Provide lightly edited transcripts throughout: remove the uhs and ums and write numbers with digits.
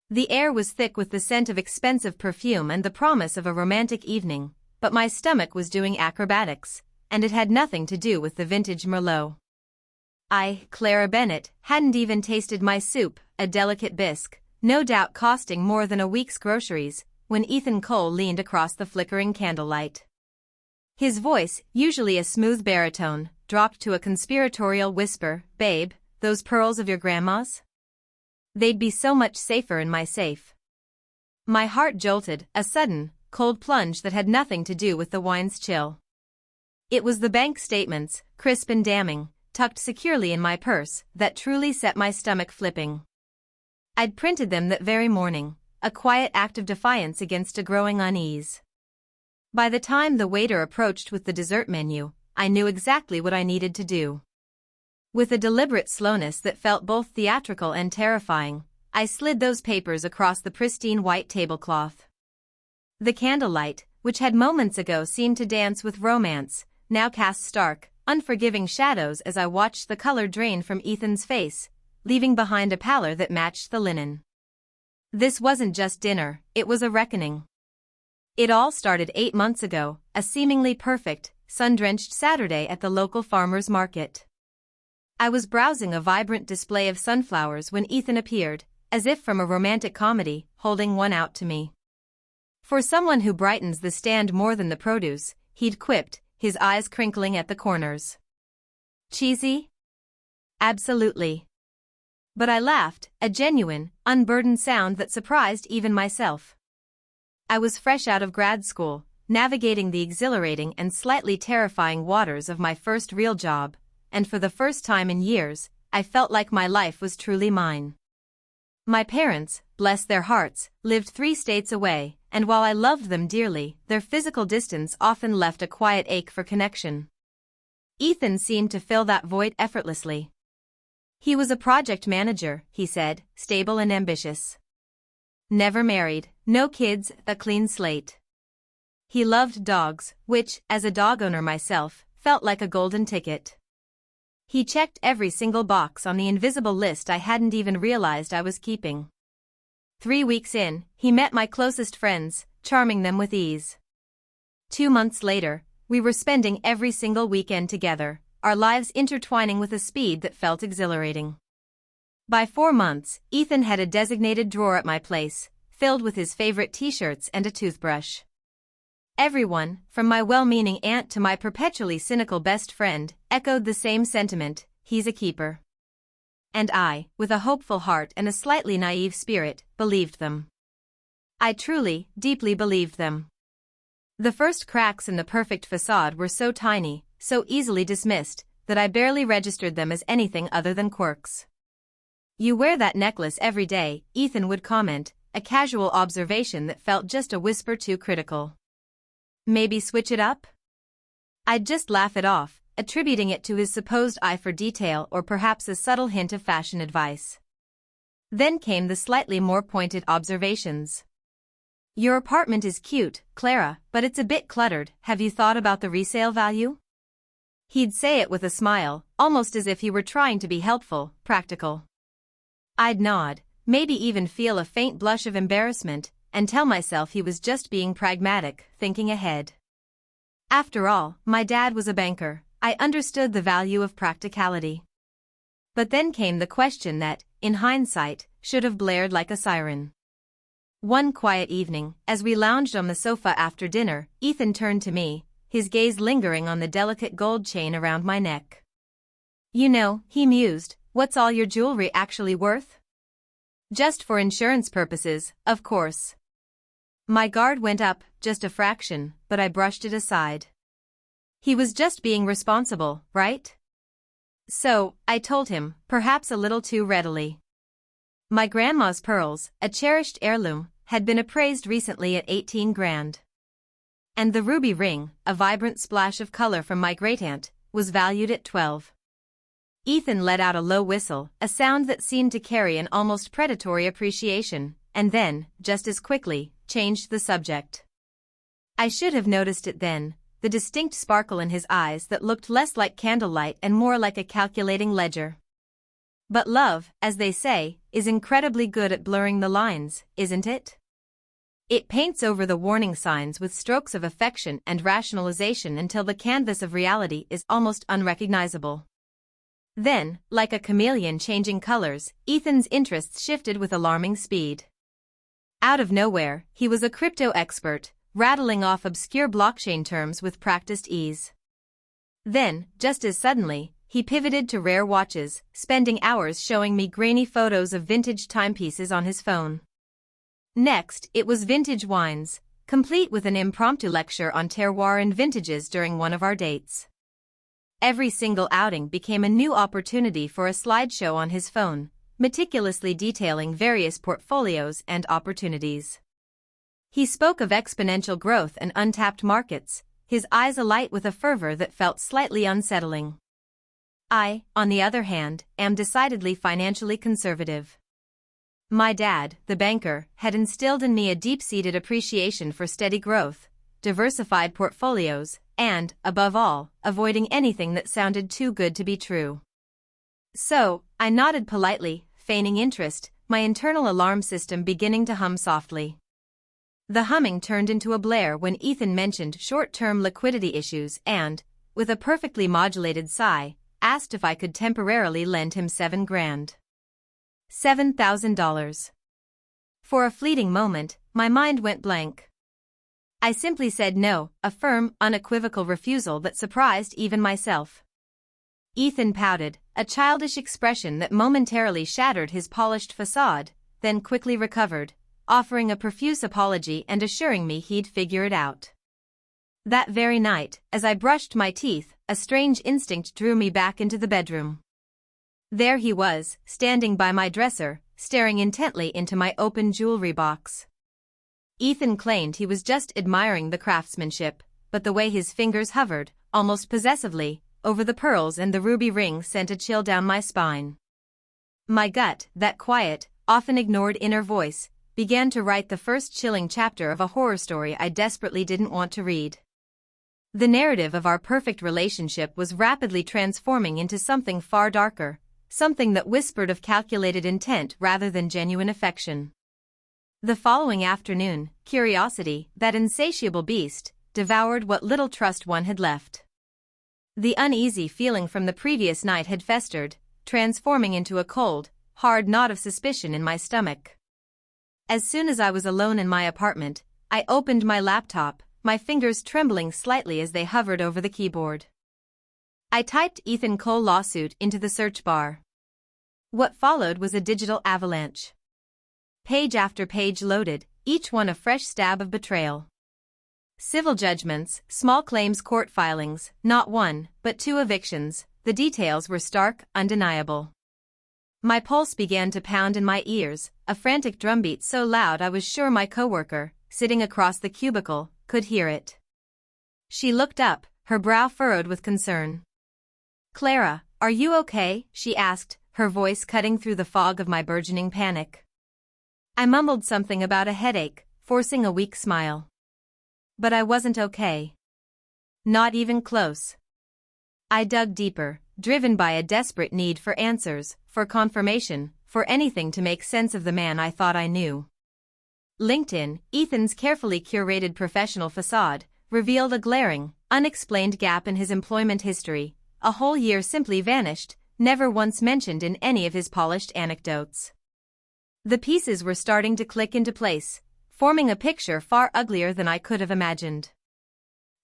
The air was thick with the scent of expensive perfume and the promise of a romantic evening, but my stomach was doing acrobatics, and it had nothing to do with the vintage Merlot. I, Clara Bennett, hadn't even tasted my soup, a delicate bisque, no doubt costing more than a week's groceries, when Ethan Cole leaned across the flickering candlelight. His voice, usually a smooth baritone, dropped to a conspiratorial whisper, "Babe, those pearls of your grandma's? They'd be so much safer in my safe." My heart jolted, a sudden, cold plunge that had nothing to do with the wine's chill. It was the bank statements, crisp and damning, tucked securely in my purse, that truly set my stomach flipping. I'd printed them that very morning, a quiet act of defiance against a growing unease. By the time the waiter approached with the dessert menu, I knew exactly what I needed to do. With a deliberate slowness that felt both theatrical and terrifying, I slid those papers across the pristine white tablecloth. The candlelight, which had moments ago seemed to dance with romance, now cast stark, unforgiving shadows as I watched the color drain from Ethan's face, leaving behind a pallor that matched the linen. This wasn't just dinner, it was a reckoning. It all started 8 months ago, a seemingly perfect, sun-drenched Saturday at the local farmer's market. I was browsing a vibrant display of sunflowers when Ethan appeared, as if from a romantic comedy, holding one out to me. "For someone who brightens the stand more than the produce," he'd quipped, his eyes crinkling at the corners. Cheesy? Absolutely. But I laughed, a genuine, unburdened sound that surprised even myself. I was fresh out of grad school, navigating the exhilarating and slightly terrifying waters of my first real job, and for the first time in years, I felt like my life was truly mine. My parents, bless their hearts, lived 3 states away, and while I loved them dearly, their physical distance often left a quiet ache for connection. Ethan seemed to fill that void effortlessly. He was a project manager, he said, stable and ambitious. Never married, no kids, a clean slate. He loved dogs, which, as a dog owner myself, felt like a golden ticket. He checked every single box on the invisible list I hadn't even realized I was keeping. 3 weeks in, he met my closest friends, charming them with ease. 2 months later, we were spending every single weekend together, our lives intertwining with a speed that felt exhilarating. By 4 months, Ethan had a designated drawer at my place, filled with his favorite t-shirts and a toothbrush. Everyone, from my well-meaning aunt to my perpetually cynical best friend, echoed the same sentiment: he's a keeper. And I, with a hopeful heart and a slightly naive spirit, believed them. I truly, deeply believed them. The first cracks in the perfect facade were so tiny, so easily dismissed, that I barely registered them as anything other than quirks. "You wear that necklace every day," Ethan would comment, a casual observation that felt just a whisper too critical. "Maybe switch it up?" I'd just laugh it off, attributing it to his supposed eye for detail or perhaps a subtle hint of fashion advice. Then came the slightly more pointed observations. "Your apartment is cute, Clara, but it's a bit cluttered. Have you thought about the resale value?" He'd say it with a smile, almost as if he were trying to be helpful, practical. I'd nod, maybe even feel a faint blush of embarrassment, and tell myself he was just being pragmatic, thinking ahead. After all, my dad was a banker. I understood the value of practicality. But then came the question that, in hindsight, should have blared like a siren. One quiet evening, as we lounged on the sofa after dinner, Ethan turned to me, his gaze lingering on the delicate gold chain around my neck. "You know," he mused, "what's all your jewelry actually worth?" "Just for insurance purposes, of course." My guard went up, just a fraction, but I brushed it aside. He was just being responsible, right? So, I told him, perhaps a little too readily. My grandma's pearls, a cherished heirloom, had been appraised recently at 18 grand. And the ruby ring, a vibrant splash of color from my great-aunt, was valued at 12. Ethan let out a low whistle, a sound that seemed to carry an almost predatory appreciation, and then, just as quickly, changed the subject. I should have noticed it then, the distinct sparkle in his eyes that looked less like candlelight and more like a calculating ledger. But love, as they say, is incredibly good at blurring the lines, isn't it? It paints over the warning signs with strokes of affection and rationalization until the canvas of reality is almost unrecognizable. Then, like a chameleon changing colors, Ethan's interests shifted with alarming speed. Out of nowhere, he was a crypto expert, rattling off obscure blockchain terms with practiced ease. Then, just as suddenly, he pivoted to rare watches, spending hours showing me grainy photos of vintage timepieces on his phone. Next, it was vintage wines, complete with an impromptu lecture on terroir and vintages during one of our dates. Every single outing became a new opportunity for a slideshow on his phone, meticulously detailing various portfolios and opportunities. He spoke of exponential growth and untapped markets, his eyes alight with a fervor that felt slightly unsettling. I, on the other hand, am decidedly financially conservative. My dad, the banker, had instilled in me a deep-seated appreciation for steady growth, diversified portfolios, and, above all, avoiding anything that sounded too good to be true. So, I nodded politely, feigning interest, my internal alarm system beginning to hum softly. The humming turned into a blare when Ethan mentioned short-term liquidity issues and, with a perfectly modulated sigh, asked if I could temporarily lend him $7,000. $7,000. For a fleeting moment, my mind went blank. I simply said no, a firm, unequivocal refusal that surprised even myself. Ethan pouted, a childish expression that momentarily shattered his polished facade, then quickly recovered, offering a profuse apology and assuring me he'd figure it out. That very night, as I brushed my teeth, a strange instinct drew me back into the bedroom. There he was, standing by my dresser, staring intently into my open jewelry box. Ethan claimed he was just admiring the craftsmanship, but the way his fingers hovered, almost possessively, over the pearls and the ruby ring sent a chill down my spine. My gut, that quiet, often ignored inner voice, began to write the first chilling chapter of a horror story I desperately didn't want to read. The narrative of our perfect relationship was rapidly transforming into something far darker, something that whispered of calculated intent rather than genuine affection. The following afternoon, curiosity, that insatiable beast, devoured what little trust one had left. The uneasy feeling from the previous night had festered, transforming into a cold, hard knot of suspicion in my stomach. As soon as I was alone in my apartment, I opened my laptop, my fingers trembling slightly as they hovered over the keyboard. I typed Ethan Cole lawsuit into the search bar. What followed was a digital avalanche. Page after page loaded, each one a fresh stab of betrayal. Civil judgments, small claims court filings, not one, but 2 evictions, the details were stark, undeniable. My pulse began to pound in my ears, a frantic drumbeat so loud I was sure my coworker, sitting across the cubicle, could hear it. She looked up, her brow furrowed with concern. "Clara, are you okay?" she asked, her voice cutting through the fog of my burgeoning panic. I mumbled something about a headache, forcing a weak smile. But I wasn't okay. Not even close. I dug deeper, driven by a desperate need for answers, for confirmation, for anything to make sense of the man I thought I knew. LinkedIn, Ethan's carefully curated professional facade, revealed a glaring, unexplained gap in his employment history. A whole year simply vanished, never once mentioned in any of his polished anecdotes. The pieces were starting to click into place, forming a picture far uglier than I could have imagined.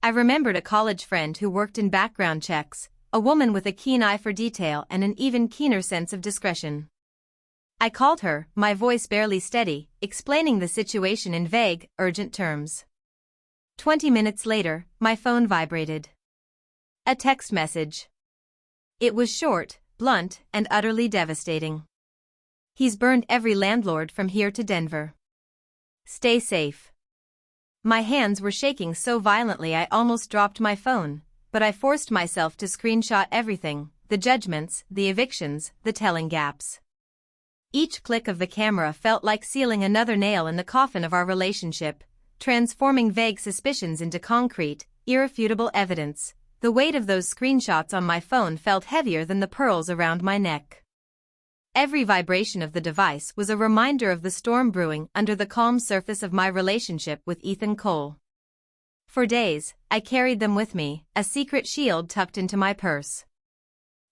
I remembered a college friend who worked in background checks, a woman with a keen eye for detail and an even keener sense of discretion. I called her, my voice barely steady, explaining the situation in vague, urgent terms. 20 minutes later, my phone vibrated. A text message. It was short, blunt, and utterly devastating. "He's burned every landlord from here to Denver. Stay safe." My hands were shaking so violently I almost dropped my phone, but I forced myself to screenshot everything, the judgments, the evictions, the telling gaps. Each click of the camera felt like sealing another nail in the coffin of our relationship, transforming vague suspicions into concrete, irrefutable evidence. The weight of those screenshots on my phone felt heavier than the pearls around my neck. Every vibration of the device was a reminder of the storm brewing under the calm surface of my relationship with Ethan Cole. For days, I carried them with me, a secret shield tucked into my purse.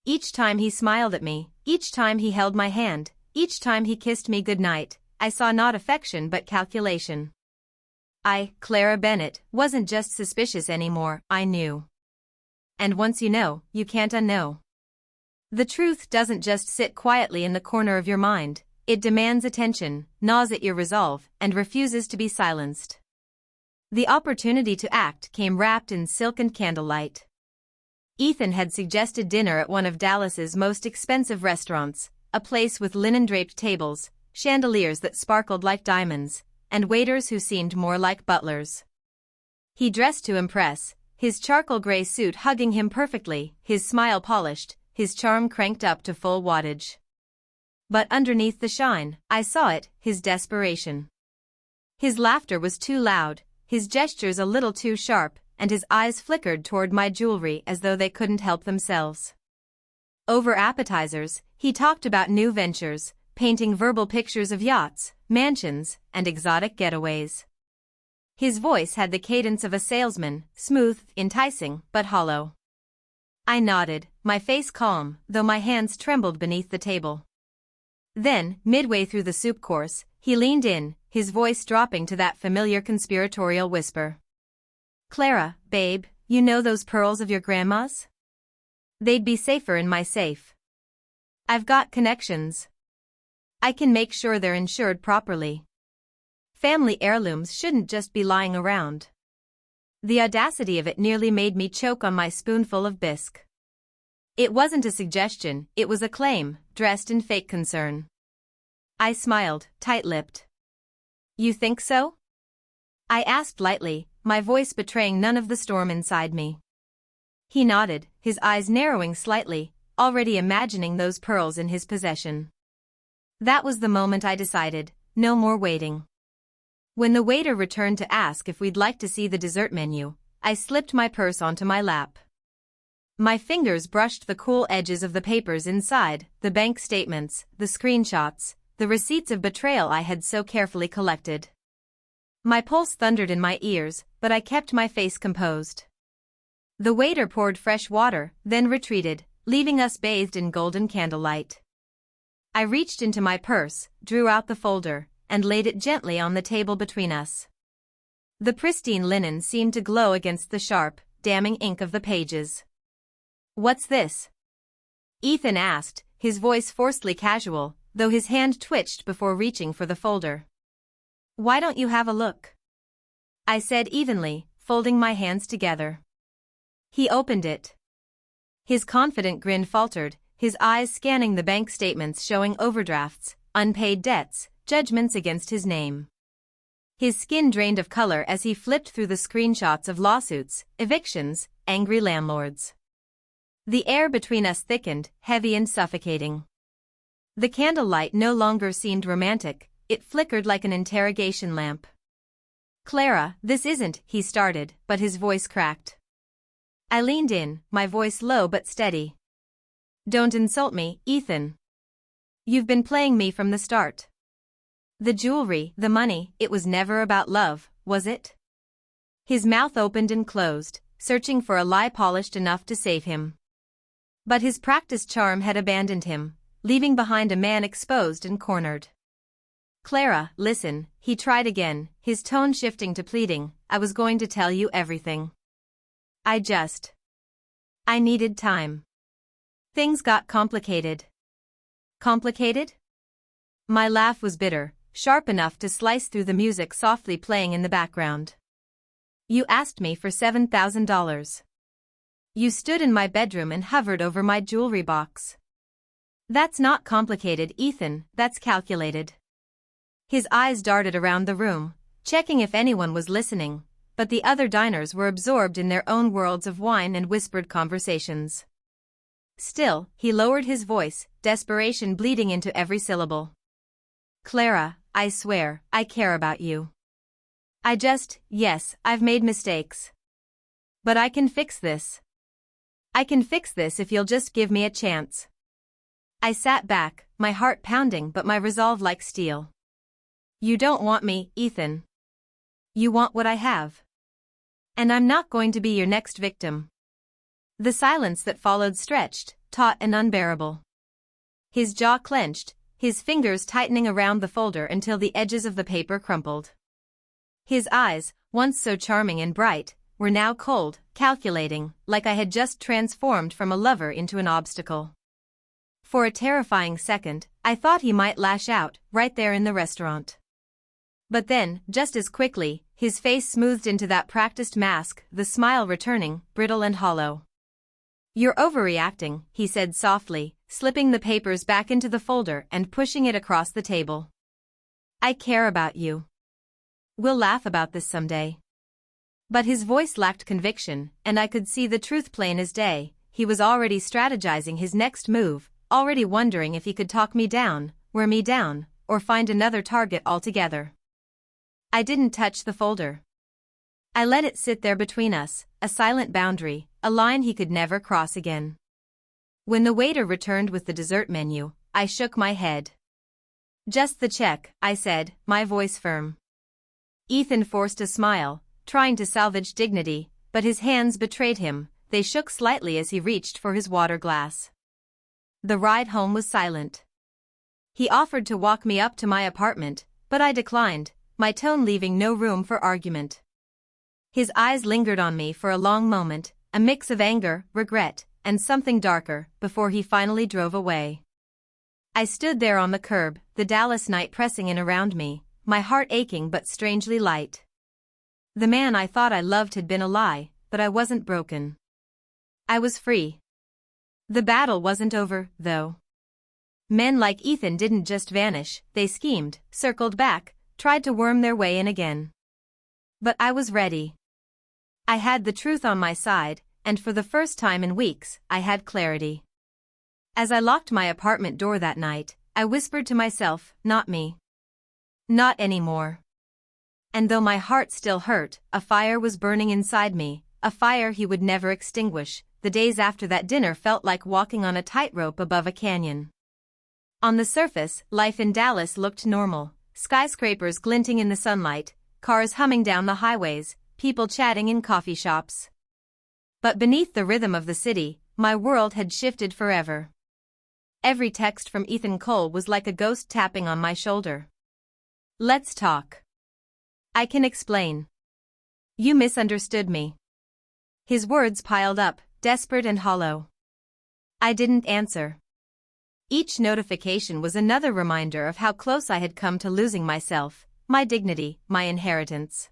Each time he smiled at me, each time he held my hand, each time he kissed me goodnight, I saw not affection but calculation. I, Clara Bennett, wasn't just suspicious anymore, I knew. And once you know, you can't unknow. The truth doesn't just sit quietly in the corner of your mind, it demands attention, gnaws at your resolve, and refuses to be silenced. The opportunity to act came wrapped in silk and candlelight. Ethan had suggested dinner at one of Dallas's most expensive restaurants, a place with linen-draped tables, chandeliers that sparkled like diamonds, and waiters who seemed more like butlers. He dressed to impress, his charcoal gray suit hugging him perfectly, his smile polished, his charm cranked up to full wattage. But underneath the shine, I saw it, his desperation. His laughter was too loud, his gestures a little too sharp, and his eyes flickered toward my jewelry as though they couldn't help themselves. Over appetizers, he talked about new ventures, painting verbal pictures of yachts, mansions, and exotic getaways. His voice had the cadence of a salesman, smooth, enticing, but hollow. I nodded, my face calm, though my hands trembled beneath the table. Then, midway through the soup course, he leaned in, his voice dropping to that familiar conspiratorial whisper. "Clara, babe, you know those pearls of your grandma's? They'd be safer in my safe. I've got connections. I can make sure they're insured properly. Family heirlooms shouldn't just be lying around." The audacity of it nearly made me choke on my spoonful of bisque. It wasn't a suggestion, it was a claim, dressed in fake concern. I smiled, tight-lipped. "You think so?" I asked lightly, my voice betraying none of the storm inside me. He nodded, his eyes narrowing slightly, already imagining those pearls in his possession. That was the moment I decided, no more waiting. When the waiter returned to ask if we'd like to see the dessert menu, I slipped my purse onto my lap. My fingers brushed the cool edges of the papers inside, the bank statements, the screenshots, the receipts of betrayal I had so carefully collected. My pulse thundered in my ears, but I kept my face composed. The waiter poured fresh water, then retreated, leaving us bathed in golden candlelight. I reached into my purse, drew out the folder, and laid it gently on the table between us. The pristine linen seemed to glow against the sharp, damning ink of the pages. "What's this?" Ethan asked, his voice forcedly casual, though his hand twitched before reaching for the folder. "Why don't you have a look?" I said evenly, folding my hands together. He opened it. His confident grin faltered, his eyes scanning the bank statements showing overdrafts, unpaid debts, judgments against his name. His skin drained of color as he flipped through the screenshots of lawsuits, evictions, angry landlords. The air between us thickened, heavy and suffocating. The candlelight no longer seemed romantic, it flickered like an interrogation lamp. "Clara, this isn't," he started, but his voice cracked. I leaned in, my voice low but steady. "Don't insult me, Ethan. You've been playing me from the start. The jewelry, the money, it was never about love, was it?" His mouth opened and closed, searching for a lie polished enough to save him. But his practiced charm had abandoned him, leaving behind a man exposed and cornered. "Clara, listen," he tried again, his tone shifting to pleading, "I was going to tell you everything. I needed time. Things got complicated." "Complicated?" My laugh was bitter, sharp enough to slice through the music softly playing in the background. "You asked me for $7,000. You stood in my bedroom and hovered over my jewelry box. That's not complicated, Ethan, that's calculated." His eyes darted around the room, checking if anyone was listening, but the other diners were absorbed in their own worlds of wine and whispered conversations. Still, he lowered his voice, desperation bleeding into every syllable. "Clara, I swear, I care about you. Yes, I've made mistakes. But I can fix this. I can fix this if you'll just give me a chance." I sat back, my heart pounding but my resolve like steel. You don't want me, Ethan. You want what I have. And I'm not going to be your next victim. The silence that followed stretched, taut and unbearable. His jaw clenched, his fingers tightening around the folder until the edges of the paper crumpled. His eyes, once so charming and bright, were now cold, calculating, like I had just transformed from a lover into an obstacle. For a terrifying second, I thought he might lash out, right there in the restaurant. But then, just as quickly, his face smoothed into that practiced mask, the smile returning, brittle and hollow. You're overreacting, he said softly, slipping the papers back into the folder and pushing it across the table. I care about you. We'll laugh about this someday. But his voice lacked conviction, and I could see the truth plain as day. He was already strategizing his next move, already wondering if he could talk me down, wear me down, or find another target altogether. I didn't touch the folder. I let it sit there between us, a silent boundary, a line he could never cross again. When the waiter returned with the dessert menu, I shook my head. Just the check, I said, my voice firm. Ethan forced a smile, trying to salvage dignity, but his hands betrayed him. They shook slightly as he reached for his water glass. The ride home was silent. He offered to walk me up to my apartment, but I declined, my tone leaving no room for argument. His eyes lingered on me for a long moment, a mix of anger, regret, and something darker, before he finally drove away. I stood there on the curb, the Dallas night pressing in around me, my heart aching but strangely light. The man I thought I loved had been a lie, but I wasn't broken. I was free. The battle wasn't over, though. Men like Ethan didn't just vanish, they schemed, circled back, tried to worm their way in again. But I was ready. I had the truth on my side, and for the first time in weeks, I had clarity. As I locked my apartment door that night, I whispered to myself, not me. Not anymore. And though my heart still hurt, a fire was burning inside me, a fire he would never extinguish. The days after that dinner felt like walking on a tightrope above a canyon. On the surface, life in Dallas looked normal, skyscrapers glinting in the sunlight, cars humming down the highways, people chatting in coffee shops. But beneath the rhythm of the city, my world had shifted forever. Every text from Ethan Cole was like a ghost tapping on my shoulder. Let's talk. I can explain. You misunderstood me. His words piled up, desperate and hollow. I didn't answer. Each notification was another reminder of how close I had come to losing myself, my dignity, my inheritance.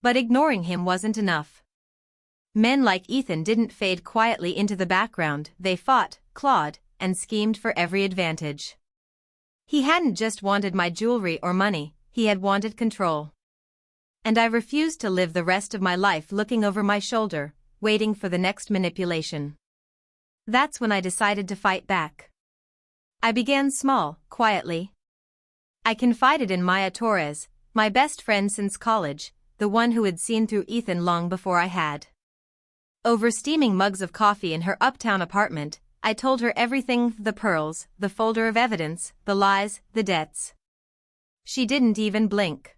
But ignoring him wasn't enough. Men like Ethan didn't fade quietly into the background, they fought, clawed, and schemed for every advantage. He hadn't just wanted my jewelry or money, he had wanted control. And I refused to live the rest of my life looking over my shoulder, waiting for the next manipulation. That's when I decided to fight back. I began small, quietly. I confided in Maya Torres, my best friend since college, the one who had seen through Ethan long before I had. Over steaming mugs of coffee in her uptown apartment, I told her everything, the pearls, the folder of evidence, the lies, the debts. She didn't even blink.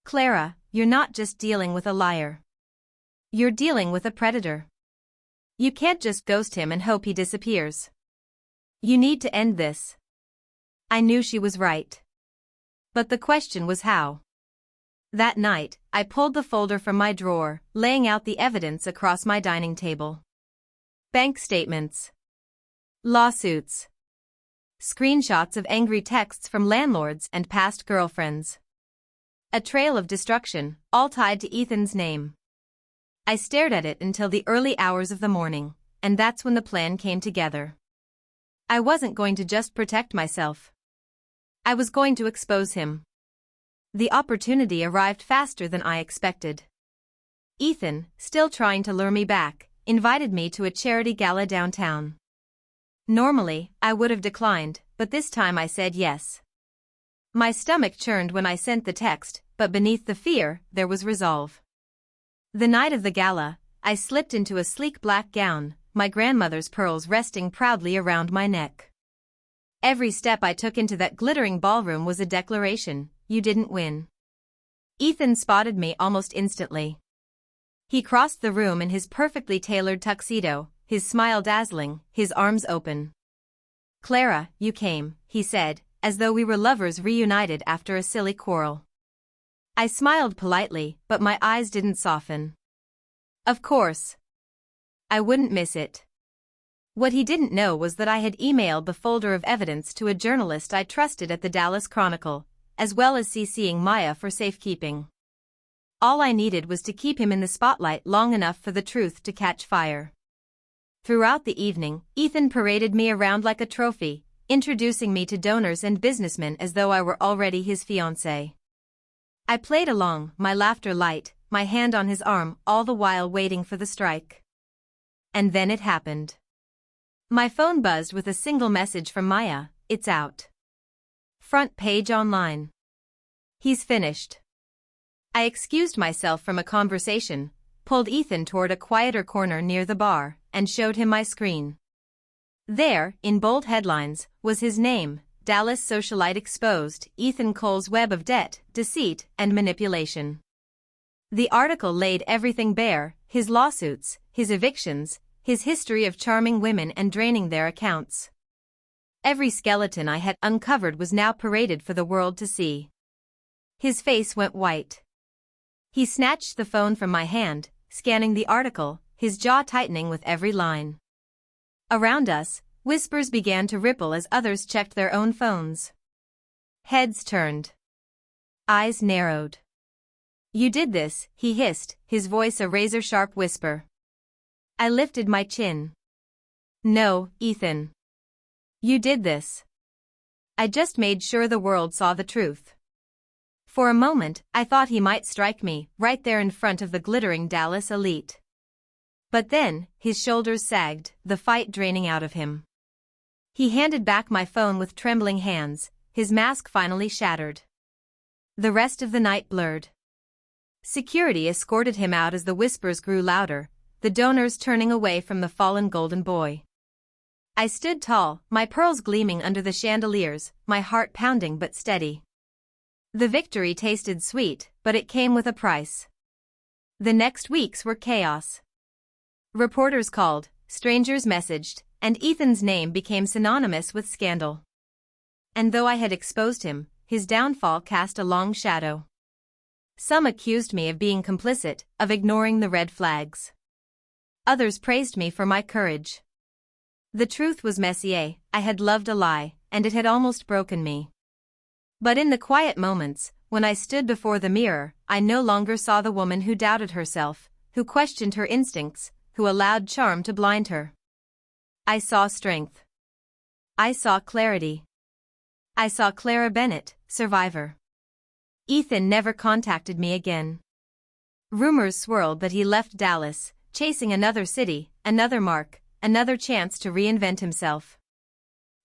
Clara, you're not just dealing with a liar. You're dealing with a predator. You can't just ghost him and hope he disappears. You need to end this. I knew she was right. But the question was how. That night, I pulled the folder from my drawer, laying out the evidence across my dining table. Bank statements. Lawsuits. Screenshots of angry texts from landlords and past girlfriends. A trail of destruction, all tied to Ethan's name. I stared at it until the early hours of the morning, and that's when the plan came together. I wasn't going to just protect myself. I was going to expose him. The opportunity arrived faster than I expected. Ethan, still trying to lure me back, invited me to a charity gala downtown. Normally, I would have declined, but this time I said yes. My stomach churned when I sent the text, but beneath the fear, there was resolve. The night of the gala, I slipped into a sleek black gown, my grandmother's pearls resting proudly around my neck. Every step I took into that glittering ballroom was a declaration: you didn't win. Ethan spotted me almost instantly. He crossed the room in his perfectly tailored tuxedo, his smile dazzling, his arms open. "Clara, you came," he said, as though we were lovers reunited after a silly quarrel. I smiled politely, but my eyes didn't soften. Of course. I wouldn't miss it. What he didn't know was that I had emailed the folder of evidence to a journalist I trusted at the Dallas Chronicle, as well as CCing Maya for safekeeping. All I needed was to keep him in the spotlight long enough for the truth to catch fire. Throughout the evening, Ethan paraded me around like a trophy, introducing me to donors and businessmen as though I were already his fiancée. I played along, my laughter light, my hand on his arm, all the while waiting for the strike. And then it happened. My phone buzzed with a single message from Maya: "It's out. Front page online. He's finished." I excused myself from a conversation, pulled Ethan toward a quieter corner near the bar, and showed him my screen. There, in bold headlines, was his name: "Dallas Socialite Exposed, Ethan Cole's Web of Debt, Deceit, and Manipulation." The article laid everything bare: his lawsuits, his evictions, his history of charming women and draining their accounts. Every skeleton I had uncovered was now paraded for the world to see. His face went white. He snatched the phone from my hand, scanning the article, his jaw tightening with every line. Around us, whispers began to ripple as others checked their own phones. Heads turned. Eyes narrowed. "You did this," he hissed, his voice a razor-sharp whisper. I lifted my chin. "No, Ethan. You did this. I just made sure the world saw the truth." For a moment, I thought he might strike me, right there in front of the glittering Dallas elite. But then, his shoulders sagged, the fight draining out of him. He handed back my phone with trembling hands, his mask finally shattered. The rest of the night blurred. Security escorted him out as the whispers grew louder, the donors turning away from the fallen golden boy. I stood tall, my pearls gleaming under the chandeliers, my heart pounding but steady. The victory tasted sweet, but it came with a price. The next weeks were chaos. Reporters called, strangers messaged, and Ethan's name became synonymous with scandal. And though I had exposed him, his downfall cast a long shadow. Some accused me of being complicit, of ignoring the red flags. Others praised me for my courage. The truth was messier: I had loved a lie, and it had almost broken me. But in the quiet moments, when I stood before the mirror, I no longer saw the woman who doubted herself, who questioned her instincts, who allowed charm to blind her. I saw strength. I saw clarity. I saw Clara Bennett, survivor. Ethan never contacted me again. Rumors swirled that he left Dallas, chasing another city, another mark, another chance to reinvent himself.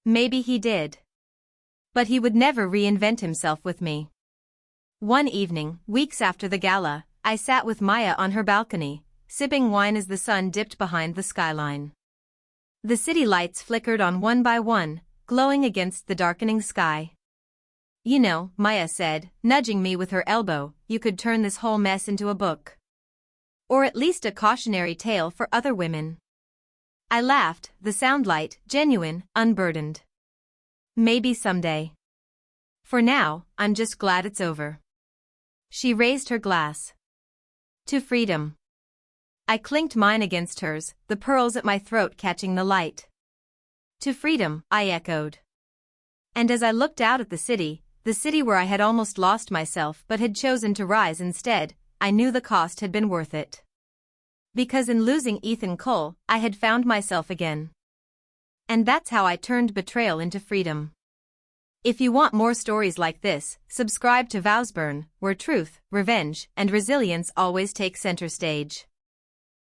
Maybe he did. But he would never reinvent himself with me. One evening, weeks after the gala, I sat with Maya on her balcony, sipping wine as the sun dipped behind the skyline. The city lights flickered on one by one, glowing against the darkening sky. "You know," Maya said, nudging me with her elbow, "you could turn this whole mess into a book. Or at least a cautionary tale for other women." I laughed, the sound light, genuine, unburdened. "Maybe someday. For now, I'm just glad it's over." She raised her glass. "To freedom." I clinked mine against hers, the pearls at my throat catching the light. "To freedom," I echoed. And as I looked out at the city where I had almost lost myself but had chosen to rise instead, I knew the cost had been worth it. Because in losing Ethan Cole, I had found myself again. And that's how I turned betrayal into freedom. If you want more stories like this, subscribe to Vowsburn, where truth, revenge, and resilience always take center stage.